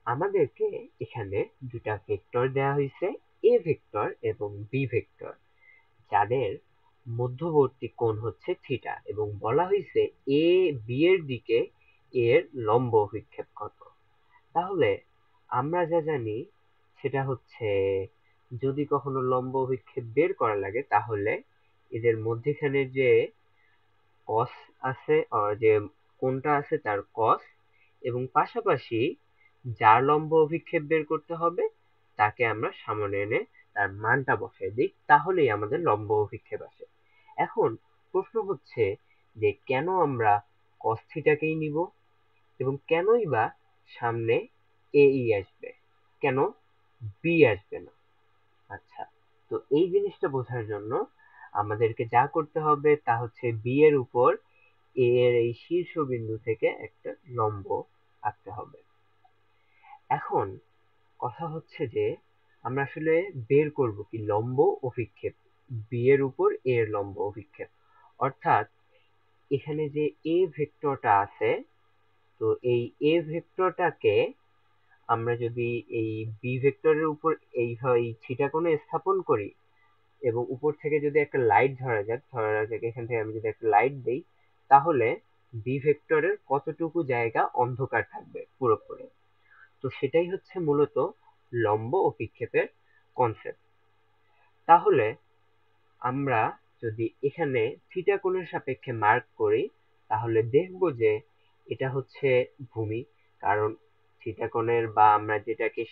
আমাদেরকে এখানে দুটা ভেক্টর দেওয়া হয়েছে, এ ভেক্টর এবং বি ভেক্টর, যাদের মধ্যবর্তী কোণ হচ্ছে থিটা, এবং বলা হয়েছে এ বি এর দিকে এর লম্ব অভিক্ষেপ কত। তাহলে আমরা যা জানি সেটা হচ্ছে, যদি কখনো লম্ব অভিক্ষেপ বের করা লাগে তাহলে এদের মধ্যেখানে যে কস আছে, যে কোণটা আছে তার কস, এবং পাশাপাশি যার লম্ব অভিক্ষেপ বের করতে হবে তাকে আমরা সামনে এনে তার মানটা বসাই দিই, তাহলেই আমাদের লম্ব অভিক্ষেপ আসে। এখন প্রশ্ন হচ্ছে যে কেন আমরা কস থিটাকেই নিব, এবং কেনই বা সামনে এই আসবে, কেন বি আসবে না? আচ্ছা, তো এই জিনিসটা বোঝার জন্য আমাদেরকে যা করতে হবে তা হচ্ছে বি এর উপর এ এর এই শীর্ষবিন্দু থেকে একটা লম্ব আঁকতে হবে। এখন কথা হচ্ছে যে আমরা আসলে বের করব কি লম্ব অভিক্ষেপ, বি এর উপর এ এর লম্ব অভিক্ষেপ। অর্থাৎ এখানে যে এ ভেক্টরটা আছে, তো এই এ ভেক্টরটাকে আমরা যদি এই বি ভেক্টরের উপর এইভাবে এই থিটা কোণে স্থাপন করি, এবং উপর থেকে যদি একটা লাইট ধরা যাক এখান থেকে আমি যদি একটা লাইট দেই, তাহলে বি ভেক্টরের কতটুকু জায়গা অন্ধকার থাকবে পুরোপুরি। তো সেটাই হচ্ছে মূলত লম্ব অভিক্ষেপের কনসেপ্ট। তাহলে আমরা যদি এখানে থিটা কোণের সাপেক্ষে মার্ক করি, তাহলে দেখব যে এটা হচ্ছে ভূমি, কারণ থিটা কোণের বা আমরা যেটাকে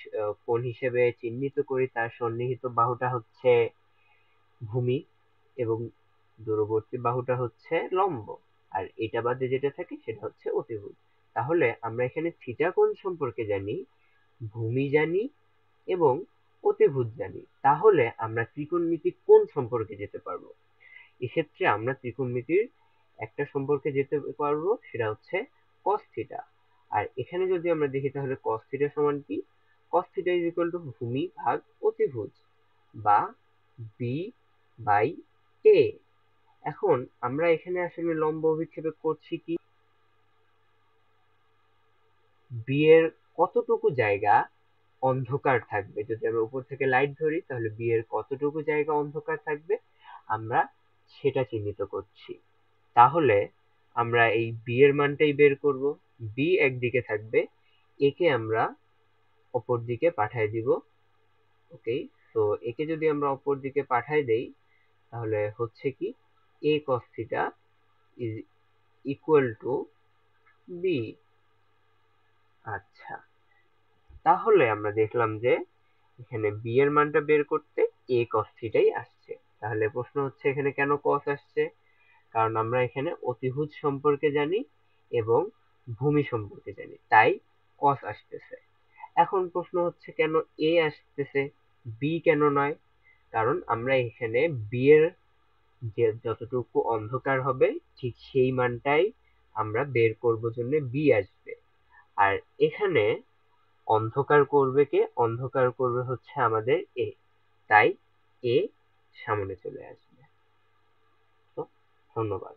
কোণ হিসেবে চিহ্নিত করি তার সন্নিহিত বাহুটা হচ্ছে ভূমি, এবং দূরবর্তী বাহুটা হচ্ছে লম্ব, আর এটা বাদে যেটা থাকে সেটা হচ্ছে অতিভুজ। তাহলে আমরা এখানে থিটা কোণ সম্পর্কে জানি, ভূমি জানি, এবং অতিভুজ জানি, তাহলে আমরা ত্রিকোণমিতিক কোণ সম্পর্কে যেতে পারবো। এক্ষেত্রে আমরা ত্রিকোণমিতির একটা সম্পর্কে যেতে পারবো, সেটা হচ্ছে cos থিটা। আর এখানে যদি আমরা দেখি তাহলে cos থিটা সমান কি, cos theta is equal two ভূমি ভাগ অতিভুজ, বা বি বাই এ। এখন আমরা এখানে আসলে লম্ব অভিক্ষেপে করছি কি, বি এর কতটুকু জায়গা অন্ধকার থাকবে, যদি আমরা উপর থেকে লাইট ধরি তাহলে বি এর কতটুকু জায়গা অন্ধকার থাকবে আমরা সেটা চিহ্নিত করছি। তাহলে আমরা এই বি এর মানটাই বের করব। বি একদিকে থাকবে, এ কে আমরা অপর দিকে পাঠায় দিব। ওকে, তো একে যদি আমরা অপর দিকে পাঠায় দেই তাহলে হচ্ছে কি, a cos theta is equal to b. আচ্ছা, তাহলে আমরা দেখলাম যে এখানে বি এর মানটা বের করতে a cos থিটাই আসছে। তাহলে প্রশ্ন হচ্ছে এখানে কেন cos আসছে, কারণ আমরা এখানে অতিভুজ সম্পর্কে জানি এবং ভূমি সম্পর্কে জানি, তাই cos আসতেছে। এখন প্রশ্ন হচ্ছে কেন a আসতেছে, b কেন নয়? কারণ আমরা এখানে b এর যে যতটুকু অন্ধকার হবে ঠিক সেই মানটাই আমরা বের করব জন্য b আসবে। আর এখানে অন্ধকার করবে কে, অন্ধকার করবে হচ্ছে আমাদের এ, তাই এ সামনে চলে আসবে। তো ধন্যবাদ।